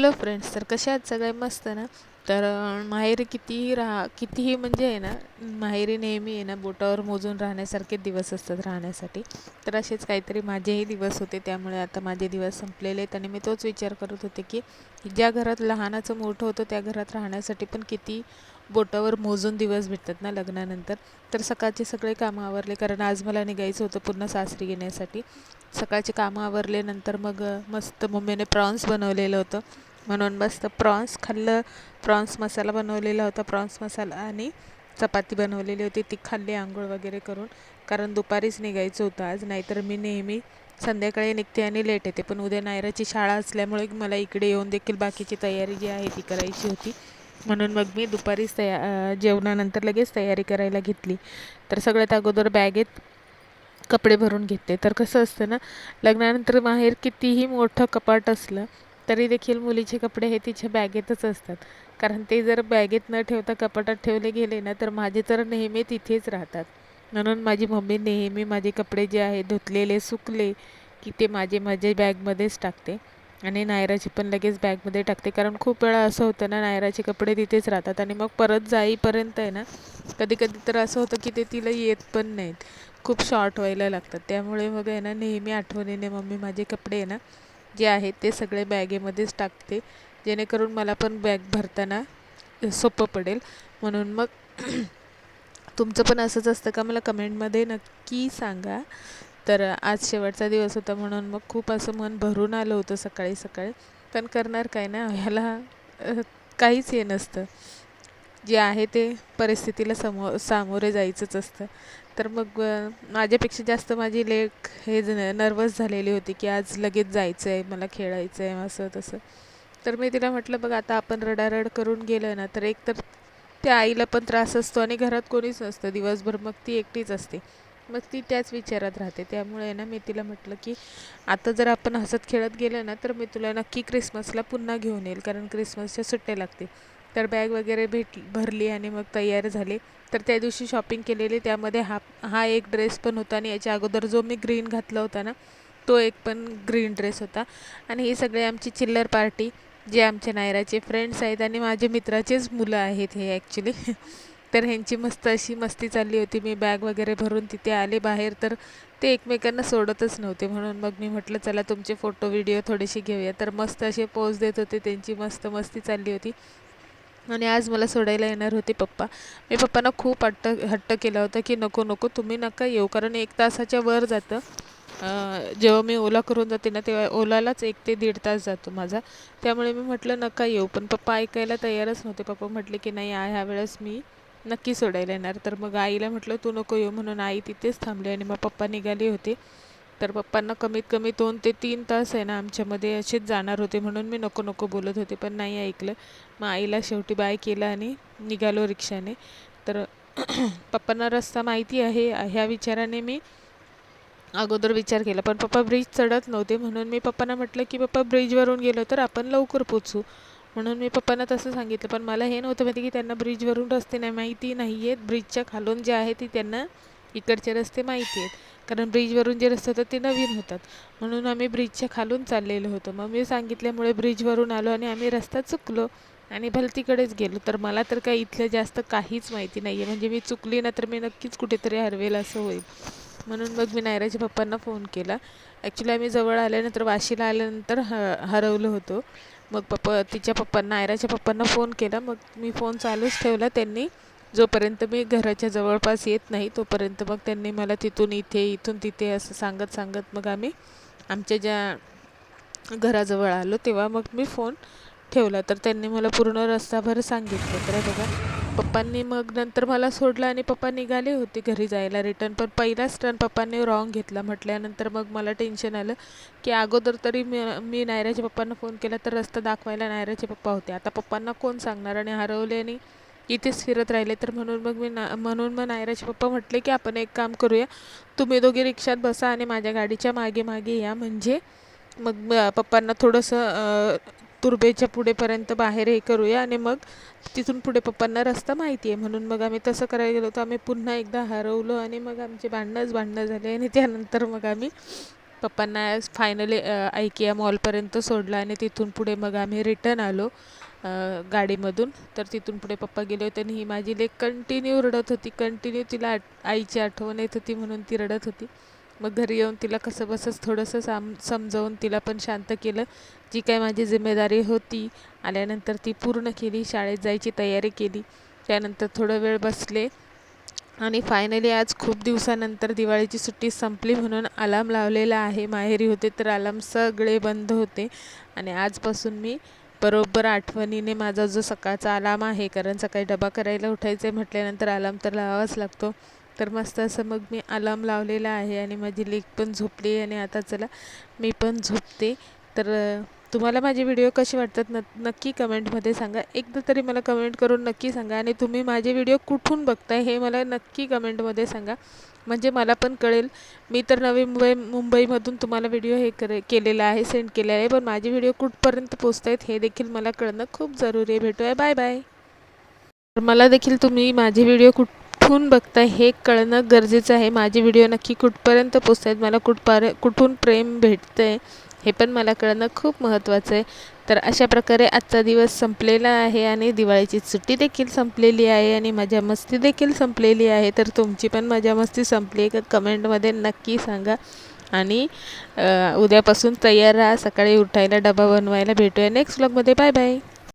Hello friends, तर कशा आहात सगळे? मस्त ना. तर माहेरी कितीही म्हणजे आहे ना, माहेरी नेहमी आहे ना बोटावर मोजून राहण्यासारखे दिवस असतात राहण्यासाठी. तर असेच काहीतरी माझेही दिवस होते, त्यामुळे आता माझे दिवस संपलेले आहेत आणि मी तोच विचार करत होते की ज्या घरात लहानाचं मोठं होतं त्या घरात राहण्यासाठी पण किती बोटावर मोजून दिवस भेटतात ना लग्नानंतर. तर सकाळचे सगळे कामं आवरले, कारण आज मला निघायचं होतं पुन्हा सासरी येण्यासाठी. सकाळची कामं आवरल्यानंतर मग मस्त मम्मीने प्रॉन्स बनवलेलं होतं, म्हणून मस्त प्रॉन्स खाल्लं. प्रॉन्स मसाला बनवलेला होता, प्रॉन्स मसाला आणि चपाती बनवलेली होती, ती खाल्ली आंघोळ वगैरे करून. कारण दुपारीच निघायचं होतं आज, नाहीतर मी नेहमी संध्याकाळी निघते आणि लेट येते. पण उद्या नायराची शाळा असल्यामुळे मला इकडे येऊन देखील बाकीची तयारी जी आहे ती करायची होती, म्हणून मग मी दुपारीच जेवणानंतर लगेच तयारी करायला घेतली. तर सगळ्यात अगोदर बॅगेत कपडे भरून घेतले. तर कसं असतं ना, लग्नानंतर माहेर कितीही मोठं कपाट असलं तरी देखील मुलीचे कपडे हे तिच्या बॅगेतच असतात. कारण ते जर बॅगेत न ठेवता कपाटात ठेवले गेले ना, तर माझे तर नेहमी तिथेच राहतात. म्हणून माझी मम्मी नेहमी माझे कपडे जे आहे धुतलेले सुकले की ते माझे माझ्या बॅगमध्येच टाकते आणि नायराची पण लगेच बॅगमध्ये टाकते. कारण खूप वेळा असं होतं ना, नायराचे कपडे तिथेच राहतात आणि मग परत जाईपर्यंत आहे ना, कधी कधी तर असं होतं की ते तिला येत पण नाहीत, खूप शॉर्ट व्हायला लागतात. त्यामुळे मग आहे ना, नेहमी आठवणीने मम्मी माझे कपडे आहे ना जे आहेत ते सगळे बॅगेमध्येच टाकते, जेणेकरून मला पण बॅग भरताना सोपं पडेल. म्हणून मग तुमचं पण असंच असतं का? मला कमेंटमध्ये नक्की सांगा. तर आज शेवटचा दिवस होता, म्हणून मग खूप असं मन भरून आलं होतं सकाळी सकाळी. पण करणार काय ना, ह्याला काहीच हे नसतं, जे आहे ते परिस्थितीला सामोरे जायचंच असतं. तर मग माझ्यापेक्षा जास्त माझी लेक हे नर्वस झालेली होती की आज लगेच जायचं आहे, मला खेळायचं आहे, असं तसं. तर मी तिला म्हटलं, बघ आता आपण रडारड करून गेलं ना, तर एकतर त्या आईला पण त्रास असतो आणि घरात कोणीच नसतं दिवसभर, मग ती एकटीच असते, मग ती त्याच विचारात राहते. त्यामुळे ना मी तिला म्हटलं की आता जर आपण हसत खेळत गेलं ना, तर मी तुला नक्की क्रिसमसला पुन्हा घेऊन येईल, कारण क्रिसमसच्या सुट्ट्या लागते. तर बॅग वगैरे भरली आणि मग तयार झाले. तर त्या दिवशी शॉपिंग केलेली, त्यामध्ये हा एक ड्रेस पण होता आणि याच्या अगोदर जो मी ग्रीन घातला होता ना, तो एक पण ग्रीन ड्रेस होता. आणि ही सगळे आमची चिल्लर पार्टी, जे आमच्या नायराचे फ्रेंड्स आहेत आणि माझे मित्राचेच मुलं आहेत हे ॲक्च्युली. तर ह्यांची मस्त अशी मस्ती चालली होती. मी बॅग वगैरे भरून तिथे आले बाहेर, तर ते एकमेकांना सोडतच नव्हते. म्हणून मग मी म्हटलं, चला तुमचे फोटो व्हिडिओ थोडेसे घेऊया. तर मस्त असे पोज देत होते, त्यांची मस्त मस्ती चालली होती. आणि आज मला सोडायला येणार होते पप्पा. मी पप्पांना खूप हट्ट केला होता की नको नको, तुम्ही नका येऊ, कारण 1 तासाच्या वर जातं. जेव्हा मी ओला करून जाते ना, तेव्हा ओलालाच 1 ते 1.5 तास जातो माझा. त्यामुळे मी म्हटलं नका येऊ, पण पप्पा ऐकायला तयारच नव्हते. पप्पा म्हटले की नाही, ह्या वेळेस मी नक्की सोडायला येणार. तर मग आईला म्हटलं तू नको येऊ, म्हणून आई तिथेच थांबली आणि मग पप्पा निघाले होते. तर पप्पांना कमीत कमी 2 ते 3 तास आहे ना आमच्यामध्ये असेच जाणार होते, म्हणून मी नको नको बोलत होते, पण नाही ऐकलं. मग आईला शेवटी बाय केलं आणि निघालो रिक्षाने. तर पप्पांना रस्ता माहिती आहे ह्या विचाराने मी अगोदर विचार केला, पण पप्पा ब्रिज चढत नव्हते. म्हणून मी पप्पांना म्हटलं की पप्पा, ब्रिजवरून गेलो तर आपण लवकर पोचू. म्हणून मी पप्पांना तसं सांगितलं, पण मला हे नव्हतं माहिती की त्यांना ब्रिजवरून रस्ते नाही माहिती नाही आहेत. ब्रिजच्या खालून जे आहे ती त्यांना इकडचे रस्ते माहिती आहेत, कारण ब्रिजवरून जे रस्ते होतात ते नवीन होतात. म्हणून आम्ही ब्रिजच्या खालून चाललेलो होतो. मग मी सांगितल्यामुळे ब्रिजवरून आलो आणि आम्ही रस्ता चुकलो आणि भलतीकडेच गेलो. तर मला तर काही इथलं जास्त काहीच माहिती नाही आहे, म्हणजे मी चुकली ना तर मी नक्कीच कुठेतरी हरवेल असं होईल. म्हणून मग मी नायराच्या पप्पांना फोन केला. ॲक्च्युली आम्ही जवळ आल्यानंतर, वाशीला आल्यानंतर हरवलं होतो. मग तिच्या पप्पांना, नायराच्या पप्पांना फोन केला. मग मी फोन चालूच ठेवला. त्यांनी जोपर्यंत मी घराच्या जवळपास येत नाही तोपर्यंत मग त्यांनी मला तिथून इथे, इथून तिथे असं सांगत सांगत मग आम्ही आमच्या ज्या घराजवळ आलो, तेव्हा मग मी फोन ठेवला. तर त्यांनी मला पूर्ण रस्ताभर सांगितलं. तर बघा, पप्पांनी मग नंतर मला सोडलं आणि पप्पा निघाले होते घरी जायला रिटर्न. पण पहिलाच टर्न पप्पांनी रॉंग घेतला. म्हटल्यानंतर मग मला टेन्शन आलं की अगोदर तरी मी नायराच्या पप्पांना फोन केला तर रस्ता दाखवायला नायराचे पप्पा होते, आता पप्पांना कोण सांगणार, आणि हरवले आणि इथेच फिरत राहिले. तर म्हणून मग नायराचे पप्पा म्हटले की आपण एक काम करूया, तुम्ही दोघे रिक्षात बसा आणि माझ्या गाडीच्या मागे मागे या, म्हणजे मग पप्पांना थोडंसं तुर्बेच्या पुढेपर्यंत बाहेर हे करूया आणि मग तिथून पुढे पप्पांना रस्ता माहिती आहे. म्हणून मग आम्ही तसं करायला गेलो. तर आम्ही पुन्हा एकदा हरवलो आणि मग आमचे भांडणं झाले आणि त्यानंतर मग आम्ही पप्पांना फायनली IKEA मॉलपर्यंत सोडलं आणि तिथून पुढे मग आम्ही रिटर्न आलो गाडीमधून. तर तिथून पुढे पप्पा गेले होते आणि ही माझी लेक कंटिन्यू रडत होती. कंटिन्यू तिला आईची आठवण येत होती म्हणून ती रडत होती. मग घरी येऊन तिला कसंबसंच थोडंसं समजावून तिला पण शांत केलं. जी काही माझी जिम्मेदारी होती आल्यानंतर ती पूर्ण केली. शाळेत जायची तयारी केली. त्यानंतर थोडा वेळ बसले आणि फायनली आज खूप दिवसानंतर दिवाळीची सुट्टी संपली म्हणून अलार्म लावलेला आहे. माहेरी होते तर अलार्म सगळे बंद होते आणि आजपासून मी बरोबर आठवणीने माझा जो सकाळचा अलार्म आहे, कारण सकाळी डबा करायला उठायचं आहे म्हटल्यानंतर अलार्म तर लावावाच लागतो. तर मस्त असं मग मी अलार्म लावलेला आहे आणि माझी लेक पण झोपली आणि आता चला मी पण झोपते. तर तुम्हाला माझे व्हिडिओ कसे वाटतात नक्की कमेंटमध्ये सांगा. एकदा तरी मला कमेंट करून नक्की सांगा आणि तुम्ही माझे व्हिडिओ कुठून बघताय हे मला नक्की कमेंटमध्ये सांगा, म्हणजे मला पण कळेल. मी तर नवी मुंबईमधून तुम्हाला व्हिडिओ केलेला आहे, सेंड केलेला आहे, पण माझे व्हिडिओ कुठपर्यंत पोचत आहेत हे देखील मला कळणं खूप जरुरी आहे. भेटूया, बाय बाय. तर मला देखील तुम्ही माझे व्हिडिओ कुठून बघताय हे कळणं गरजेचं आहे. माझे व्हिडिओ नक्की कुठपर्यंत पोचत आहेत, मला कुठून प्रेम भेटतं आहे हे पण मला कळणं खूप महत्त्वाचं आहे. तर अशा प्रकारे आजचा दिवस संपलेला आहे आणि दिवाळीची सुट्टी देखील संपलेली आहे आणि मजा मस्ती देखील संपलेली आहे. तर तुमची पण मजा मस्ती संपली का कमेंटमध्ये नक्की सांगा आणि उद्यापासून तयार राहा सकाळी उठायला, डबा बनवायला. भेटूया नेक्स्ट व्लॉगमध्ये. Bye bye.